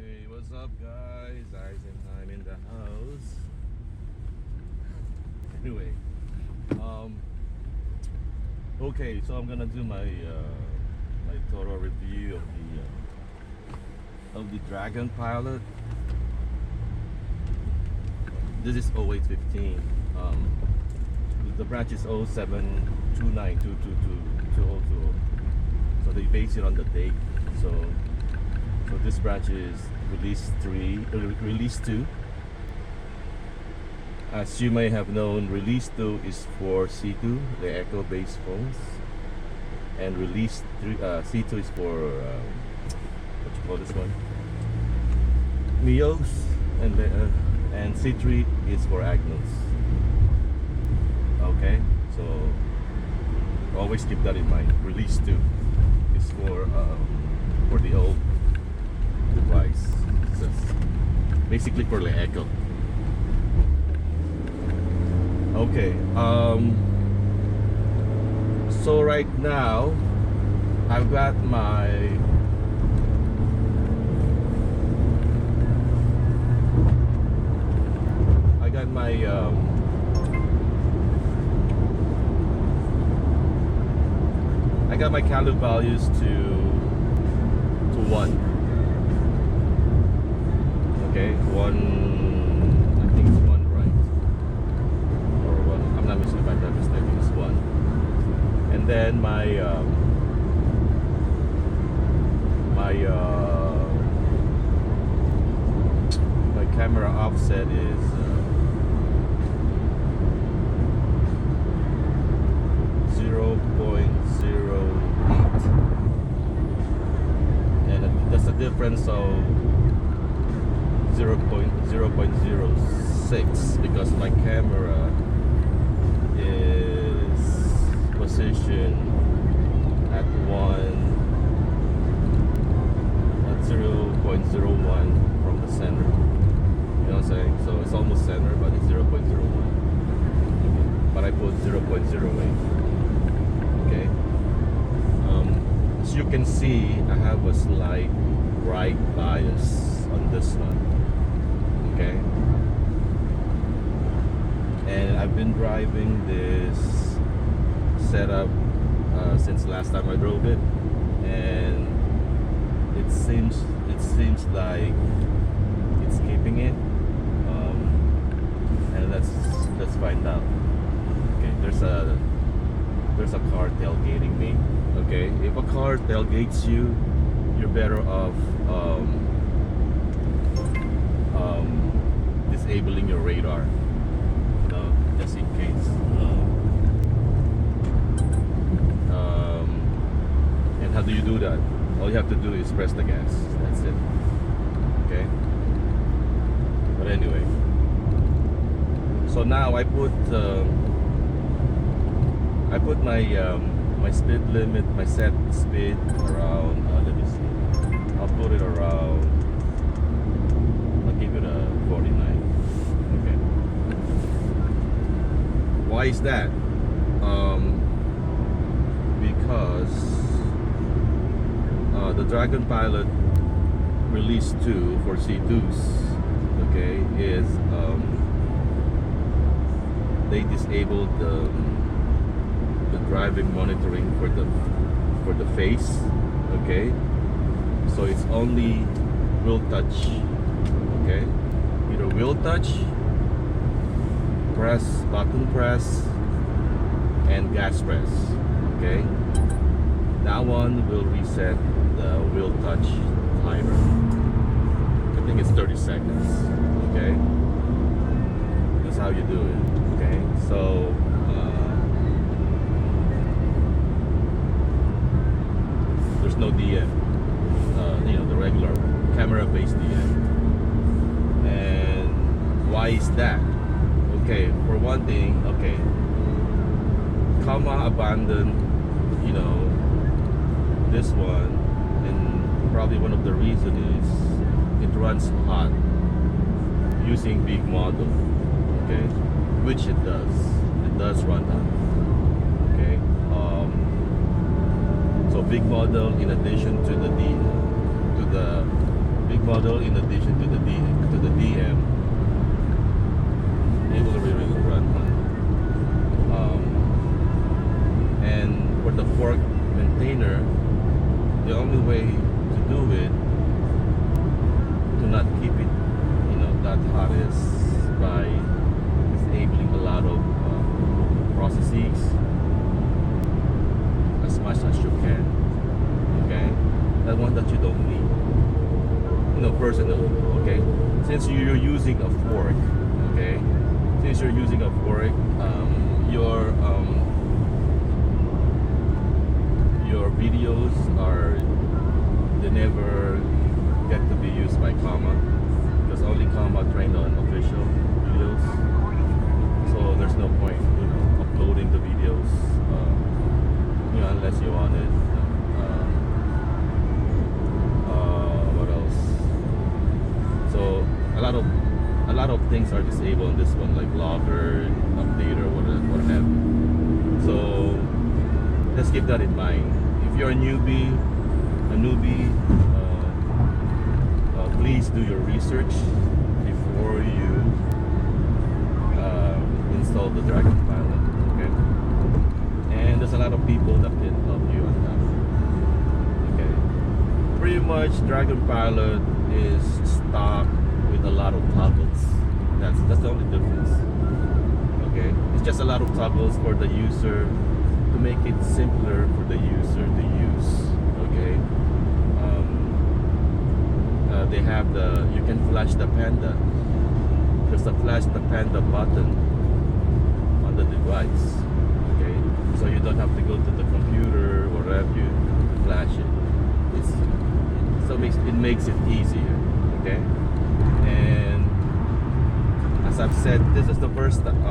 Hey, what's up, guys? I'm in the house. Anyway, okay, so I'm gonna do my my total review of the Dragonpilot. This is 0815. The branch is 0729222220. So they base it on the date. So this branch is release 2. As you may have known, release 2 is for C2, the Echo based phones, and release 3, C2 is for what you call this one, Mios, and C3 is for Agnos. Okay, so always keep that in mind. Release 2 is for the old device. So it's basically for the Echo. Okay, so right now I've got my I got my caliber values to 1. Okay, 1, I think it's 1, right? Or 1, I'm not mistaken, if I'm not mistaken, it's 1. And then my camera offset is 0.08, and that's a difference of 0.06 because my camera is positioned at 0.01 from the center. You know what I'm saying? So it's almost center, but it's 0.01. But I put 0.08. Okay. As you can see, I have a slight right bias on this one. Okay. And I've been driving this setup since last time I drove it, and it seems like it's keeping it. And let's find out. Okay, there's a car tailgating me. Okay, if a car tailgates you, you're better off disabling your radar, you know, just in case. And how do you do that? All you have to do is press the gas. That's it. Okay. But anyway, so now I put my speed limit, my set speed around. Let me see. I'll put it around. I'll give it a 49. Okay. Why is that? Because the Dragonpilot release 2 for C2s, okay, is they disabled the driving monitoring for the face. Okay, so it's only wheel touch. Okay, either wheel touch, button press, and gas press. Okay, that one will reset the wheel touch timer. I think it's 30 seconds. Okay, that's how you do it. Okay, so there's no DM, you know, the regular camera-based DM. And why is that? Okay, for one thing, okay, comma abandoned, you know, this one, and probably one of the reasons is it runs hot using big model. Okay, which it does run hot. Okay, so big model, in addition to the big model, in addition to the DM, it will really run. And for the fork maintainer, the only way to do it, to not keep it, that hot, is by disabling a lot of processes as much as you can. Okay, that one that you don't need, personally. Okay, since you're using a fork, okay, your videos they never get to be used by Comma, because only Comma trained on official videos. So there's no point, uploading the videos, unless you want it. What else? So a lot of things are disabled on this one, like logger, updater, what have you. So let's keep that in mind. If you're a newbie, please do your research before you install the Dragonpilot. Okay, and there's a lot of people that can help you on that. Okay, pretty much Dragonpilot is stock with a lot of toggles. That's the only difference. Okay, it's just a lot of toggles for the user to make it simpler for the user to use. Okay, they have you can flash the panda. There's a flash the panda button on the device. Okay, so you don't have to go to the computer or whatever you flash it. It makes it easier. Okay, and as I've said, this is the first time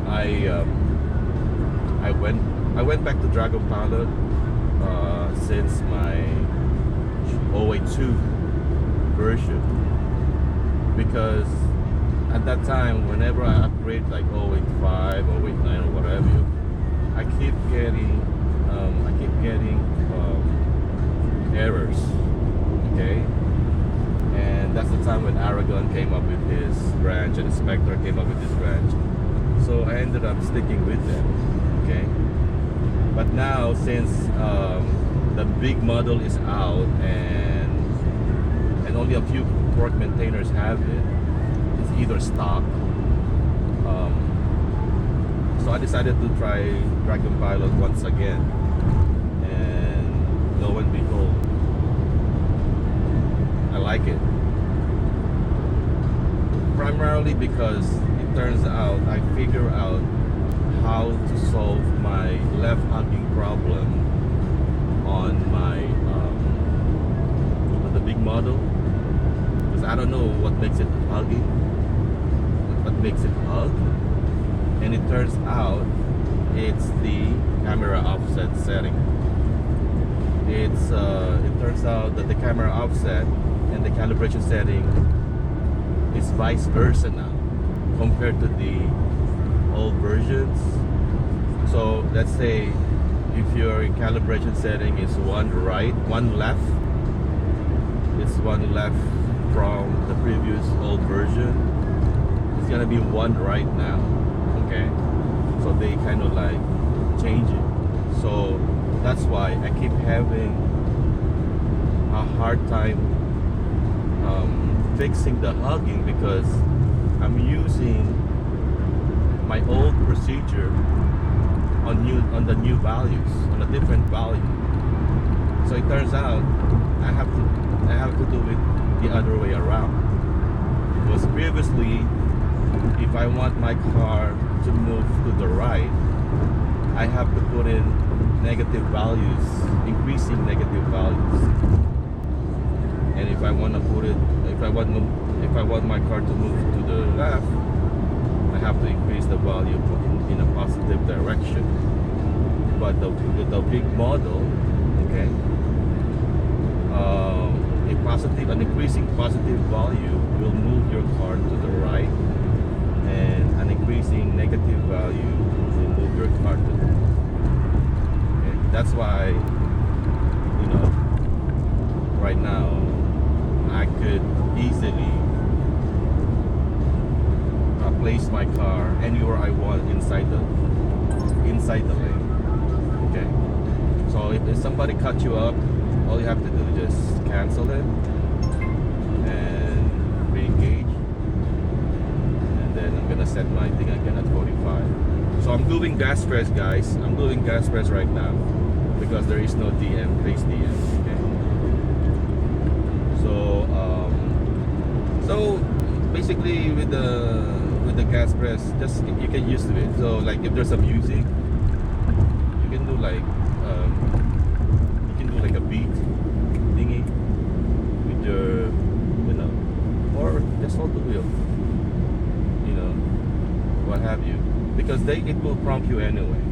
I went back to Dragonpilot since my 082 version, because at that time, whenever I upgrade like 085, 089 or whatever, I keep getting errors. Okay, and that's the time when Aragon came up with his branch and Spectre came up with his branch. So I ended up sticking with them. Okay, but now since the big model is out and only a few fork maintainers have it, it's either stock. So I decided to try Dragonpilot once again, and lo and behold, I like it. Primarily because it turns out I figure out how to solve my left hugging problem on the big model, because I don't know what makes it huggy, what makes it hug, and it turns out it's the camera offset setting. It turns out that the camera offset and the calibration setting is vice versa now compared to the old versions. So let's say if your calibration setting is one left, it's one left from the previous old version, it's gonna be one right now. Okay, so they kind of like change it. So that's why I keep having a hard time fixing the hugging, because I'm using my old procedure on the new values, on a different value. So it turns out I have to do it the other way around. Because previously, if I want my car to move to the right, I have to put in negative values, increasing negative values. And if I want my car to move to the left, I have to increase the value in a positive direction. But the big model, okay, an increasing positive value will move your car to the right, and an increasing negative value will move your car to the left. Okay, that's why, right now I could easily place my car anywhere I want inside the lane. Okay, so if somebody cut you up, all you have to do is just cancel it and re-engage, and then I'm gonna set my thing again at 45. So I'm doing gas press, guys. I'm doing gas press right now because there is no DM, face DM. Okay, so basically with the gas press, just you get used to it. So like if there's some music, you can do like a beat thingy with your, or just hold the wheel, what have you, because it will prompt you anyway.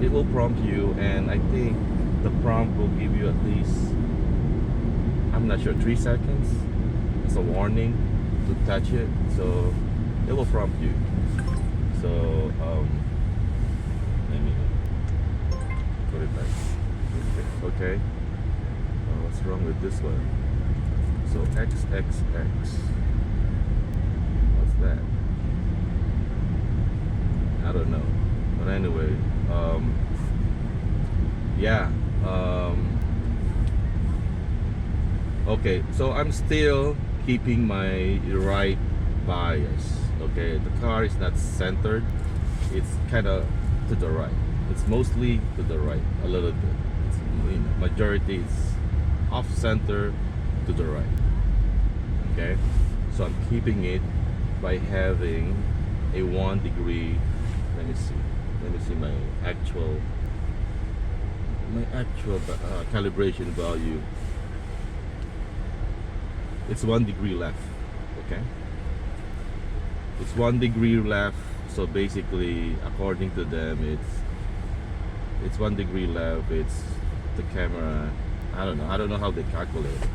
It will prompt you, and I think the prompt will give you at least, I'm not sure, 3 seconds as a warning to touch it. So it will prompt you. So let me put it back. Okay. What's wrong with this one? So XXX. What's that? I don't know. But anyway, yeah. Okay, so I'm still keeping my right bias. Okay, the car is not centered, it's kind of to the right. It's mostly to the right a little bit. It's, majority is off center to the right. Okay, so I'm keeping it by having a 1 degree. Let me see my actual calibration value. It's 1 degree left. Okay, it's 1 degree left. So basically, according to them, it's 1 degree left. It's the camera. I don't know how they calculate it,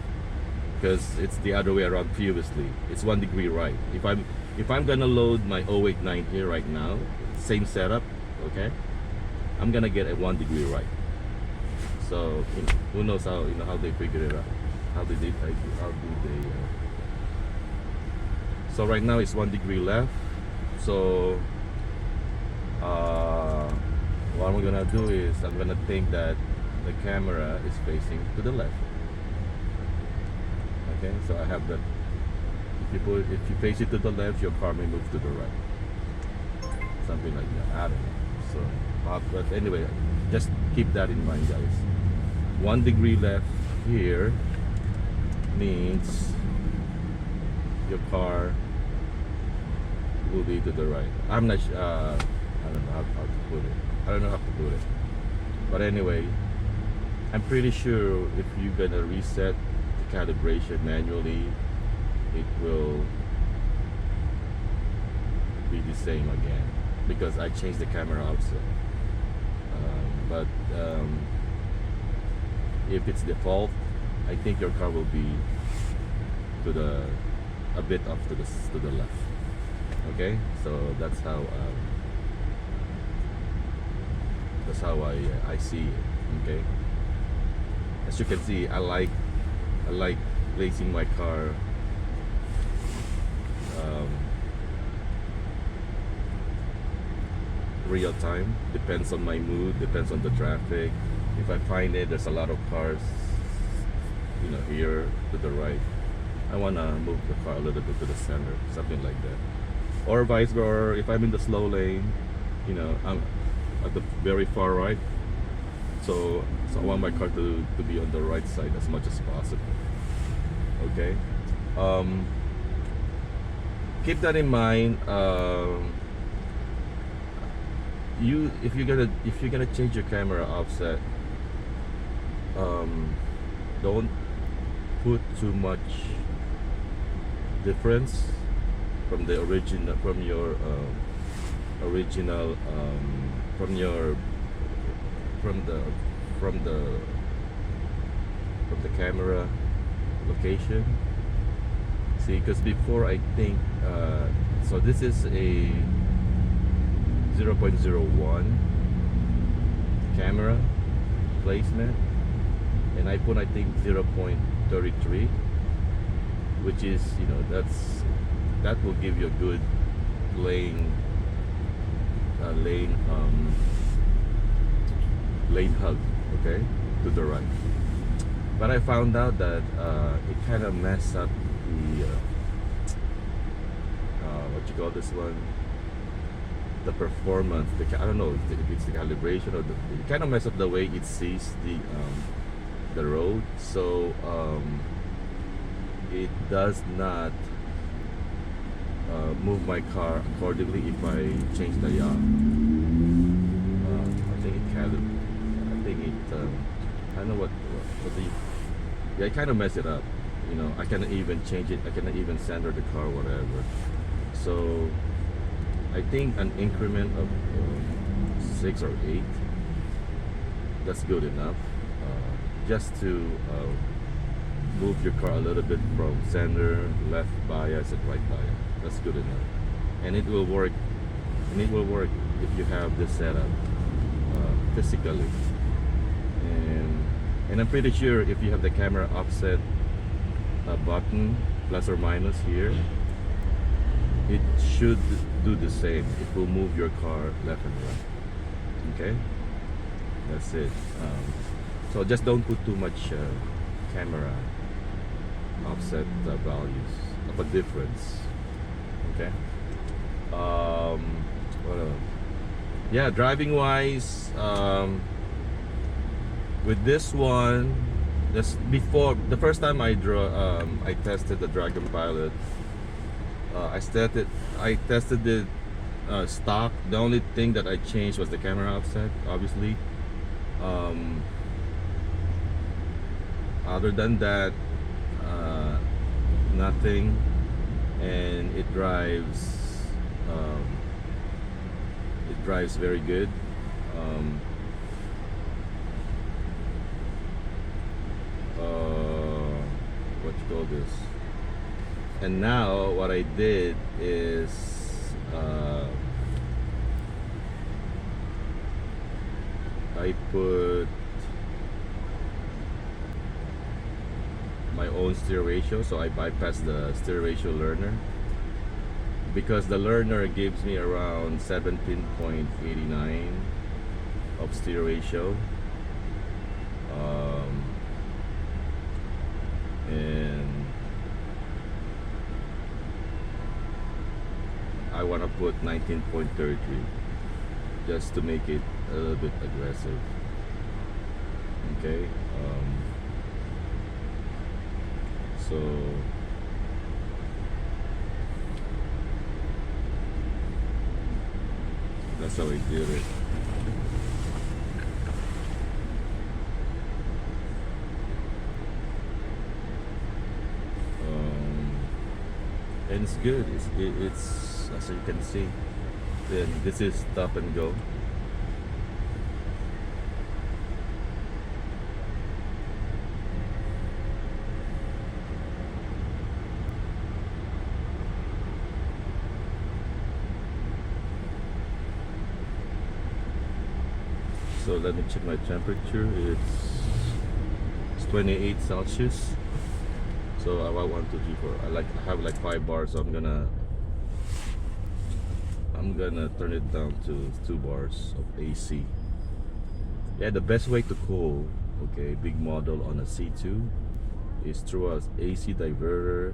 because it's the other way around previously. It's 1 degree right. If I'm gonna load my 089 here right now, same setup, okay, I'm gonna get a 1 degree right. So who knows how they figured it out? How do they? So right now it's 1 degree left. So what I'm gonna do is I'm gonna think that the camera is facing to the left. Okay, so I have that. If you face it to the left, your car may move to the right. Something like that. I don't know. So, but anyway, just keep that in mind, guys. 1 degree left here means your car will be to the right. I'm not sure. I don't know how to put it. But anyway, I'm pretty sure if you're gonna reset the calibration manually, it will be the same again, because I changed the camera offset. But if it's default, I think your car will be to a bit off to the left. Okay, so that's how I see it. Okay, as you can see, I like placing my car real time. Depends on my mood, depends on the traffic. If I find there's a lot of cars, here to the right, I wanna move the car a little bit to the center, something like that. Or vice versa. Or if I'm in the slow lane, I'm at the very far right, so I want my car to be on the right side as much as possible. Okay, keep that in mind. If you're gonna change your camera offset, don't put too much difference from the original, from the camera location. See, because before, I think so this is a 0.01 camera placement, and I put, I think, 0.33. which is, that will give you a good lane lane hug, okay, to the right. But I found out that it kind of messed up the what you call this one, the performance. I don't know if it's the calibration or it kind of messed up the way it sees the road. So it does not move my car accordingly if I change the yaw. I think it I don't know what the, yeah, I kind of mess it up. I cannot even change it. I cannot even center the car, whatever. So I think an increment of 6 or 8, that's good enough, just to move your car a little bit from center, left bias and right bias. That's good enough, and it will work. If you have this setup physically, and I'm pretty sure if you have the camera offset button plus or minus here, it should do the same. It will move your car left and right. Okay, that's it. So just don't put too much camera offset values of a difference. Okay. What else? Yeah, driving wise, with this one, before the first time I tested the Dragonpilot. I tested it stock. The only thing that I changed was the camera offset, obviously. Other than that, nothing, and it drives very good. What you call this? And now what I did is I put my own steer ratio, so I bypassed the steer ratio learner, because the learner gives me around 17.89 of steer ratio, and I want to put 19.33 just to make it a little bit aggressive. Okay, so that's how I did it. And it's good. It's as you can see. Then this is stop and go. So let me check my temperature. It's 28 Celsius. So I want 1, 2, 3, 4. I have like 5 bars, so I'm gonna turn it down to 2 bars of AC. Yeah, the best way to cool, okay, big model on a C2 is through a AC diverter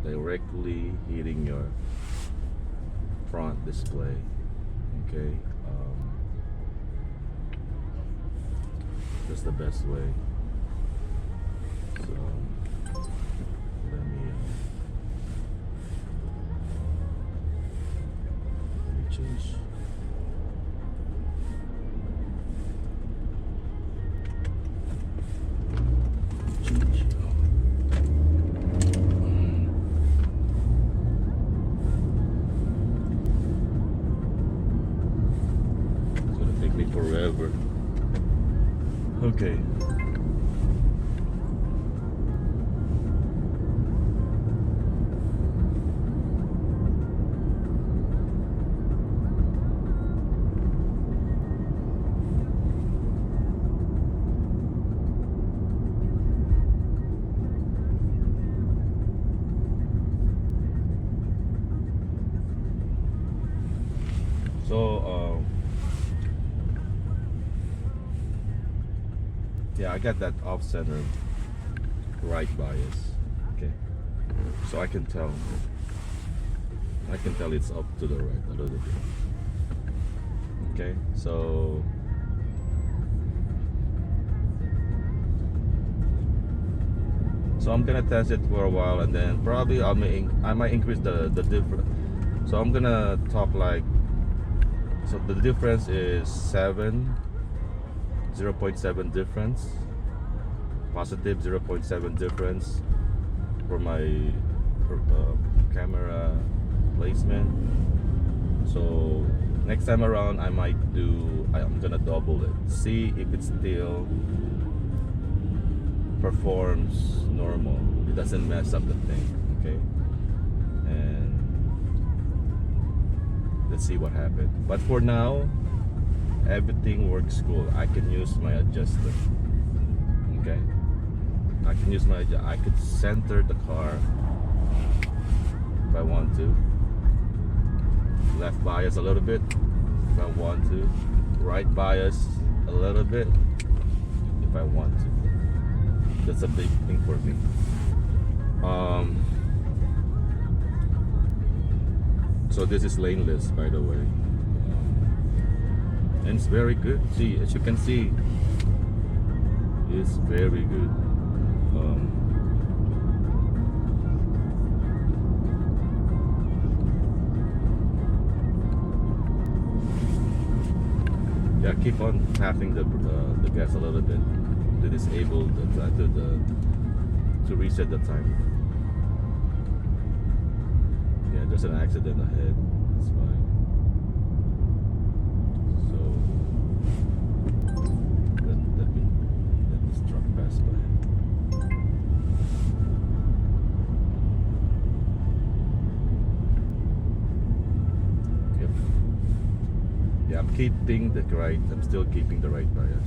directly hitting your front display. Okay, that's the best way. So let me change. It's gonna take me forever. Okay. Yeah, I got that off-center right bias. Okay, so I can tell it's up to the right a little bit. Okay, so I'm gonna test it for a while, and then probably I might increase the difference. So I'm gonna talk like, so the difference is 0.7 difference, positive 0.7 difference for my camera placement. So next time around I'm gonna double it, see if it still performs normal, it doesn't mess up the thing. Okay, and let's see what happens. But for now, everything works cool. I can use my adjuster. Okay, I could center the car if I want to, left bias a little bit if I want to, right bias a little bit if I want to. That's a big thing for me. So this is laneless, by the way, and it's very good. See, as you can see, it's very good. Yeah, keep on tapping the gas a little bit to disable to reset the time. Yeah, there's an accident ahead. That's fine. So let this truck pass by. Yep. Yeah, I'm still keeping the right bias.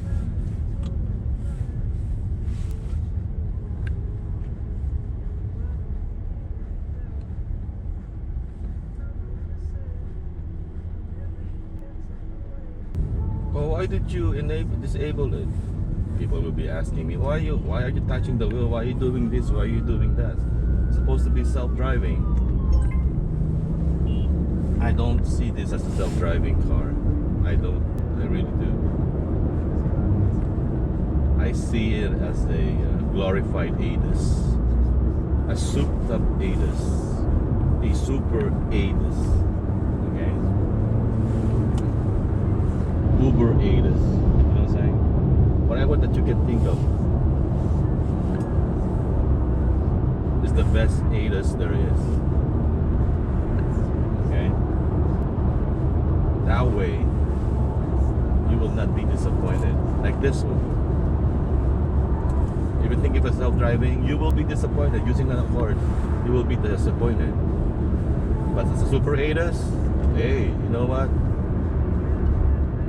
Why did you disable it? People will be asking me, why are you touching the wheel? Why are you doing this? Why are you doing that? It's supposed to be self-driving. I don't see this as a self-driving car. I really do. I see it as a glorified ADAS, a souped-up ADAS, a super ADAS. Okay. Uber ADAS, you know what I'm saying? Whatever that you can think of is the best ADAS there is. Okay? That way, you will not be disappointed. Like this one. If you think of a self-driving, you will be disappointed. Using an Accord, you will be disappointed. But as a super ADAS, hey, you know what?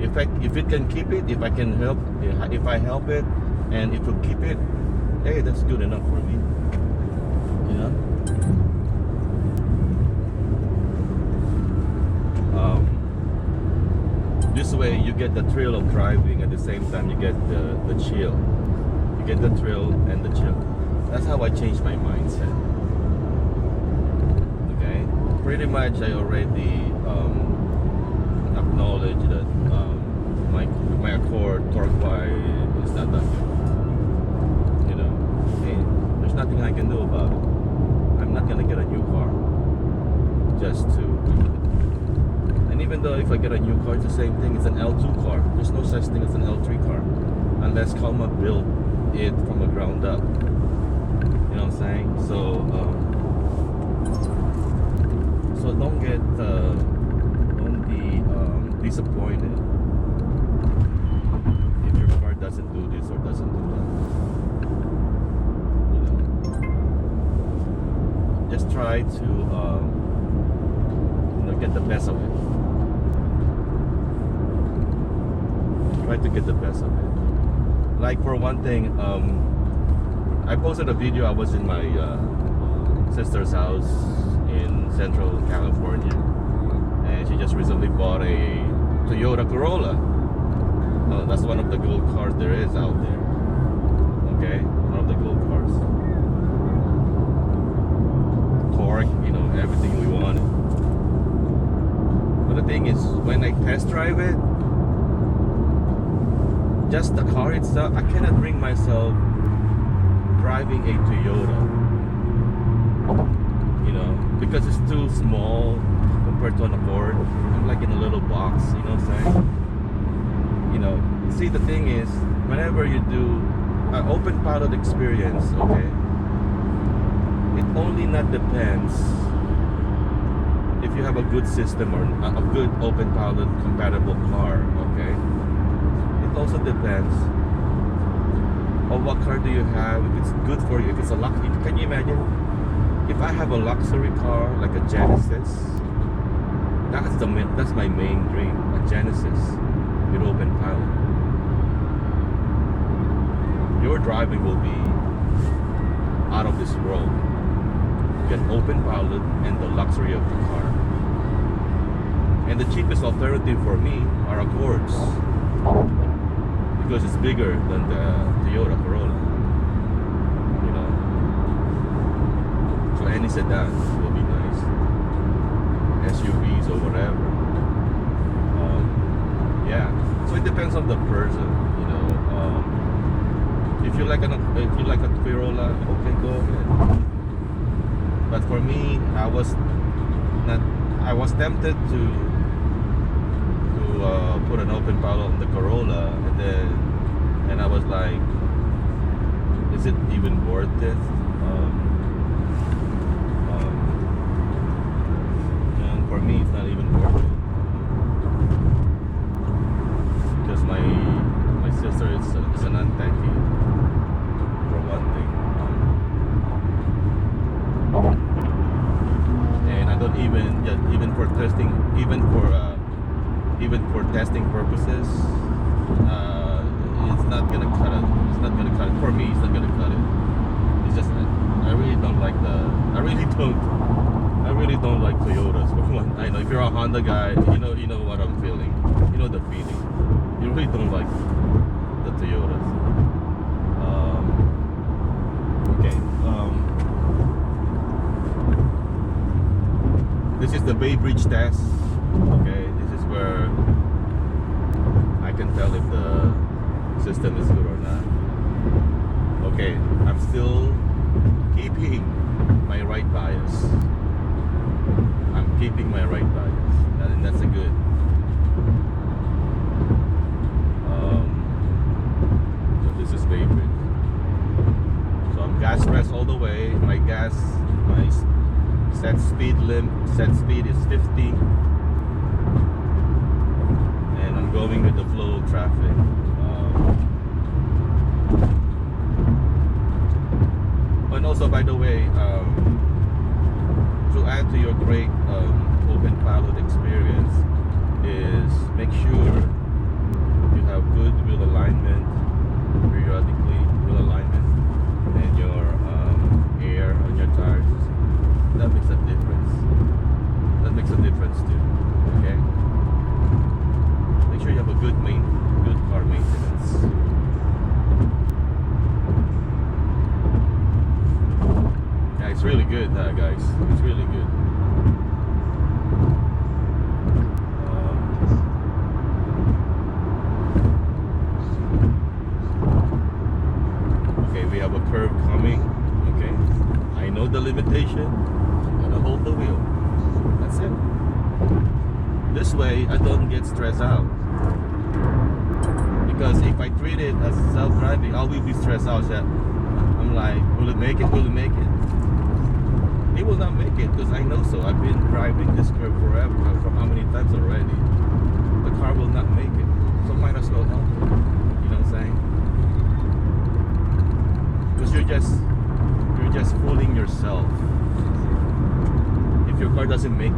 If it can keep it, if I help it, and it will keep it, hey, that's good enough for me. You know. This way, you get the thrill of driving. At the same time, you get the chill. You get the thrill and the chill. That's how I changed my mindset. Okay. Pretty much, I already acknowledge that my Accord torque-wise is not that good. You know, and there's nothing I can do about it. I'm not gonna get a new car just to. And even though if I get a new car, it's the same thing. It's an L2 car. There's no such thing as an L3 car unless Calma built it from the ground up. You know what I'm saying? So don't get disappointed if your car doesn't do this or doesn't do that. You know, just try to get the best of it. Try to get the best of it. Like for one thing, I posted a video. I was in my sister's house in Central California, and she just recently bought a Toyota Corolla. That's one of the gold cars there is out there. Okay, one of the gold cars. Torque, you know, everything we wanted. But the thing is, when I test drive it, just the car itself, I cannot bring myself driving a Toyota, you know, because it's too small compared to an Accord. I'm like in a little box, you know what I'm saying? You know, see, the thing is, whenever you do an Openpilot experience, okay, it only not depends if you have a good system or a good Openpilot compatible car, okay? It also depends on what car do you have, if it's good for you, if it's a luxury. Can you imagine if I have a luxury car like a Genesis? That's my main dream, a Genesis with Openpilot. Your driving will be out of this world. You get Openpilot and the luxury of the car. And the cheapest alternative for me are Accords, because it's bigger than the Toyota Corolla, you know. So any sedan will be nice, SUVs or whatever. Yeah, so it depends on the person, you know. If you like a Corolla, okay, go ahead. But for me, I was tempted to put an Openpilot on the Corolla, and I was like, is it even worth it? And for me, it's not even worth it, because my sister is an anti-key, for one thing. And I don't even for testing, even for testing purposes, it's not gonna cut it. It's not gonna cut it for me. It's not gonna cut it. It's just I really don't like Toyotas. For one, I know if you're a Honda guy, you know what I'm feeling. You know the feeling. You really don't like the Toyotas. Okay. This is the Bay Bridge test. Okay, this is where I can tell if the system is good or not. Okay, I'm still keeping my right bias. I'm keeping my right bias, and that's a good. So this is Bay Bridge. So I'm gas press all the way. My set speed is 50. Going with the flow of traffic. And also, by the way, to add to your great Openpilot experience, is make sure you have good wheel alignment, periodically wheel alignment, and your air on your tires. That makes a difference. That makes a difference too. Okay. Make sure you have a good car maintenance. Yeah, it's really good, guys. It's really good. Okay, we have a curve coming. Okay, I know the limitation. I'm gonna hold the wheel. That's it. This way, I don't get stressed out. Because if I treat it as self-driving, I will be stressed out. That I'm like, will it make it? Will it make it? It will not make it, because I know so. I've been driving this curve forever, from how many times already. The car will not make it, so might as well help it. You know what I'm saying? Because you're just fooling yourself. If your car doesn't make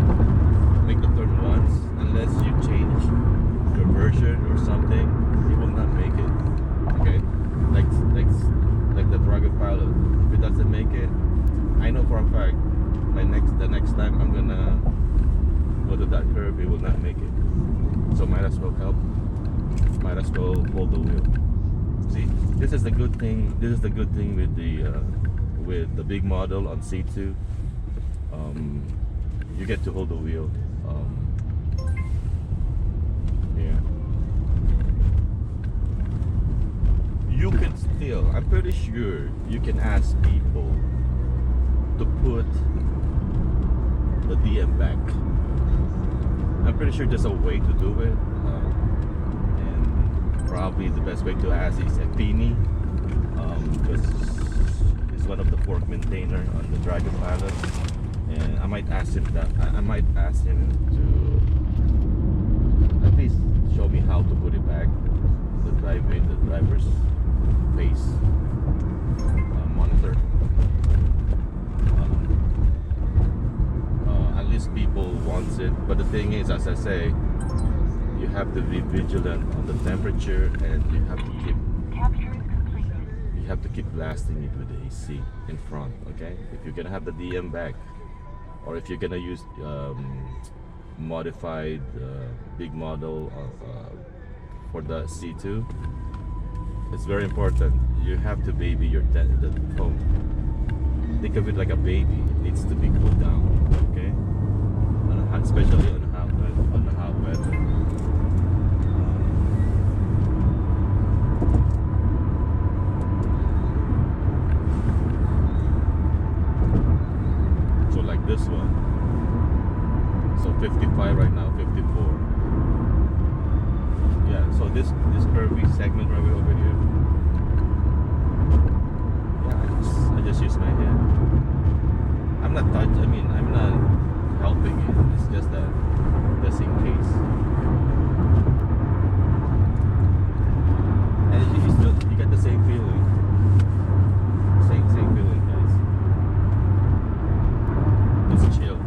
the turn once, unless you change your version or something, it will not make it. Okay, like the Dragonpilot. If it doesn't make it, I know for a fact the next time I'm gonna go to that curve, it will not make it. So might as well help. Might as well hold the wheel. See, this is the good thing. This is the good thing with the big model on C2. You get to hold the wheel. Yeah. You can still, I'm pretty sure you can ask people to put the DM back. I'm pretty sure there's a way to do it. And probably the best way to ask is a Pini, because he's one of the fork maintainer on the Dragonpilot. And I might ask him that. I might ask him to at least show me how to put it back. The driver's pace monitor. At least people wants it, but the thing is, as I say, you have to be vigilant on the temperature, and you have to keep blasting it with the AC in front. Okay, if you're gonna have the DM back, or if you're gonna use modified big model for the C2, it's very important. You have to baby the phone. Think of it like a baby. It needs to be cooled down. Okay, especially on the hot weather. So like this one. So 55 right now, 54. Yeah. So this curvy segment right over here. Yeah, I just use my hand. I'm not touching. I mean, I'm not helping it. It's just that, just in case. And you get the same feeling. Same feeling, guys. It's chill.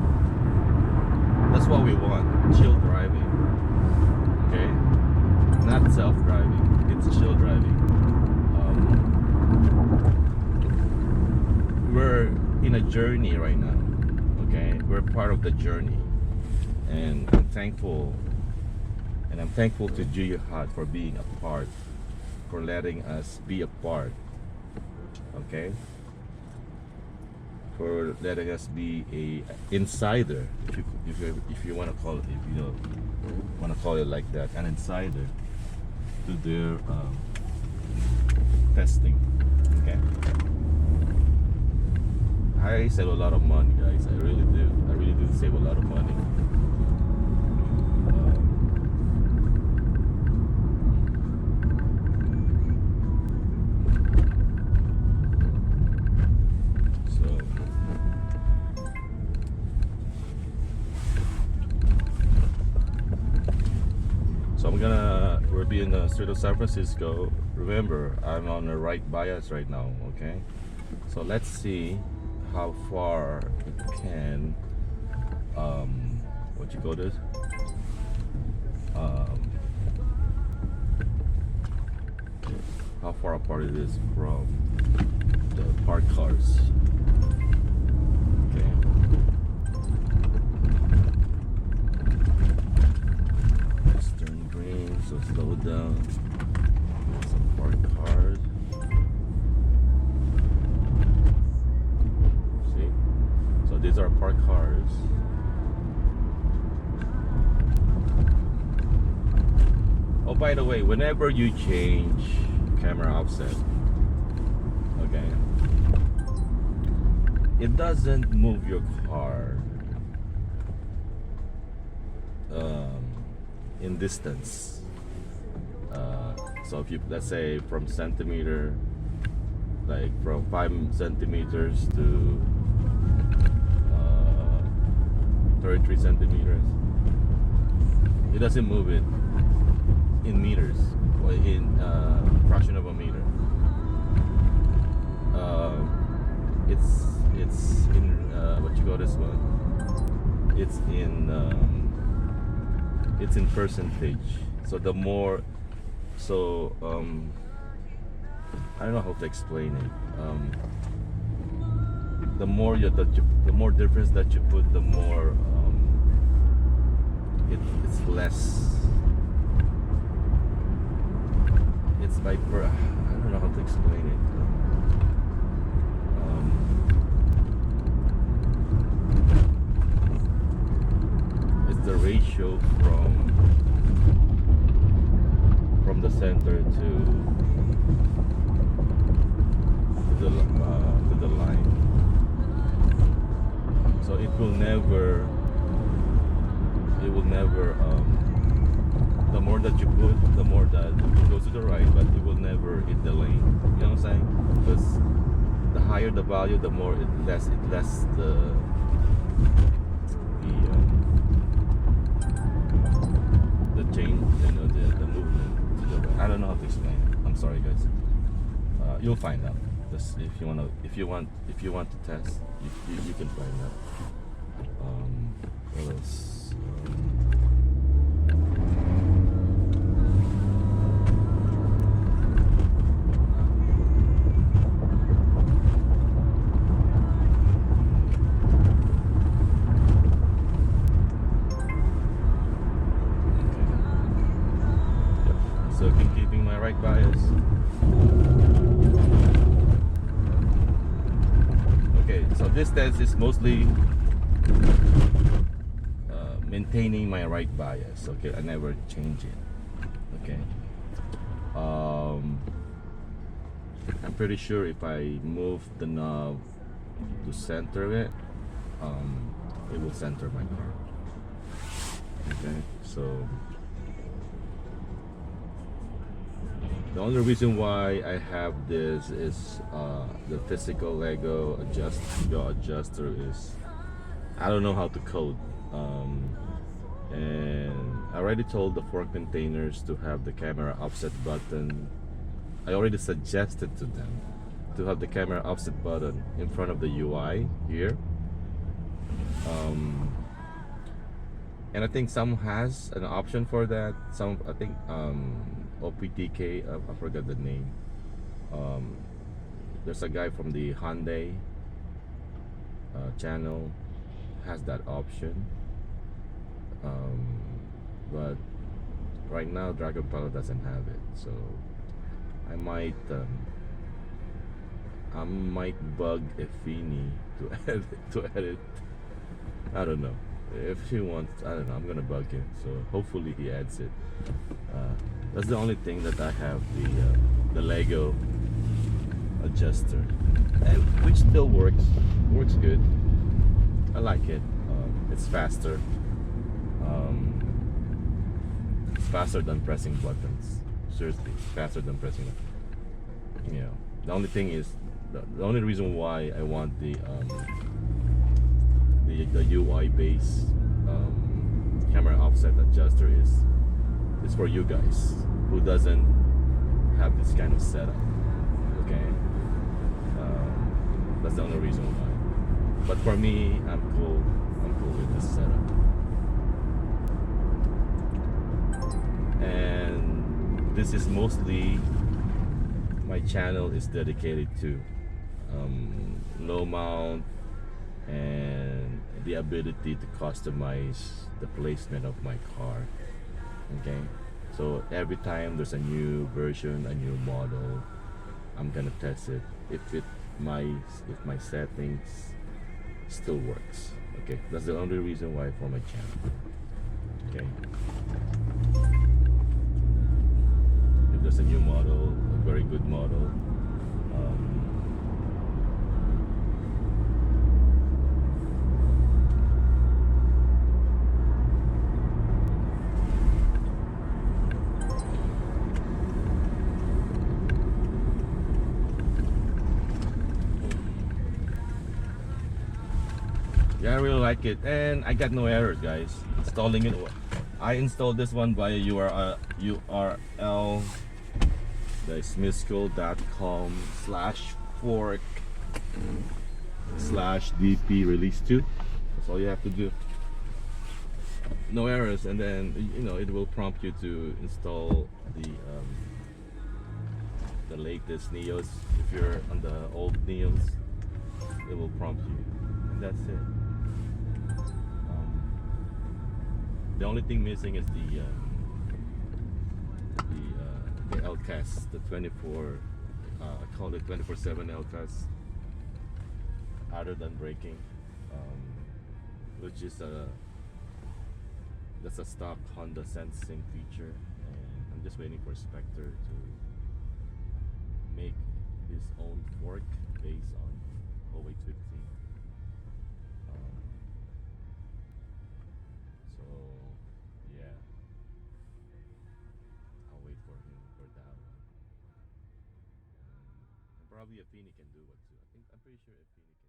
That's what we want. Chill driving. Okay? Not self-driving. It's chill driving. We're in a journey right now. Okay, we're part of the journey, and I'm thankful to Jihad for being a part, for letting us be a part. Okay, for letting us be a insider, if you want to call it, if you want to call it like that, an insider to their testing. Okay. I save a lot of money, guys. I really do. I really do save a lot of money. So we're being the street of San Francisco. Remember, I'm on the right bias right now. Okay. So let's see how far it can what you call this, how far apart it is from the parked cars. Okay, let's turn green, so slow down. Some parked cars. These are parked cars. Oh, by the way, whenever you change camera offset, okay, it doesn't move your car in distance. So if you, let's say, from centimeter, like from 5 centimeters to 33 centimeters, it doesn't move it in meters, or in fraction of a meter. It's in what you call this one, it's in percentage. So the more, so I don't know how to explain it. The more the more difference that you put, the more it's less. It's by per. I don't don't know how to explain it. It's the ratio from the center to the line. So it will never. The more that you put, the more that it goes to the right, but it will never hit the lane. You know what I'm saying? Because the higher the value, the more it less the change, you know, the movement to the right. I don't know how to explain it. I'm sorry, guys. You'll find out. Just if you want to test, you can find out. What else? So I've been keeping my right bias. Okay, so this test is mostly maintaining my right bias. Okay, I never change it. Okay, I'm pretty sure if I move the knob to center it, it will center my car. Okay, so the only reason why I have this is the physical Lego adjuster is, I don't know how to code, and I already told the fork maintainers to have the camera offset button. I already suggested to them to have the camera offset button in front of the UI here, and I think some has an option for that. Some, I think OPTK, I forgot the name. There's a guy from the Hyundai channel has that option, but right now Dragonpilot doesn't have it, so I might bug Efini to edit. I don't know if she wants. I don't know. I'm gonna bug him, so hopefully he adds it. That's the only thing that I have, the Lego adjuster, which still works good. I like it. It's faster. It's faster than pressing buttons. Seriously, it's faster than pressing. You know, the only thing is, the only reason why I want the UI base camera offset adjuster is for you guys who doesn't have this kind of setup. Okay, that's the only reason why. But for me, I'm cool with this setup. And this is mostly, my channel is dedicated to low mount and the ability to customize the placement of my car. Okay, so every time there's a new version, a new model, I'm gonna test it if my settings still works. Okay, that's the only reason why for my channel. Okay, if there's a new model, a very good model, yeah, I really like it, and I got no errors, guys. Installing it, I installed this one via URL, the smithschool.com/fork/dp release 2. That's all you have to do. No errors, and then it will prompt you to install the latest Neos. If you're on the old Neos, it will prompt you, and that's it. The only thing missing is the LCAS, the 24 I call it 24/7 LCAS, other than braking, which is that's a stock Honda sensing feature, and I'm just waiting for Spectre to make his own fork based on 0815. So yeah, I'll wait for him for that one. And probably Affini can do it too. I'm pretty sure Affini can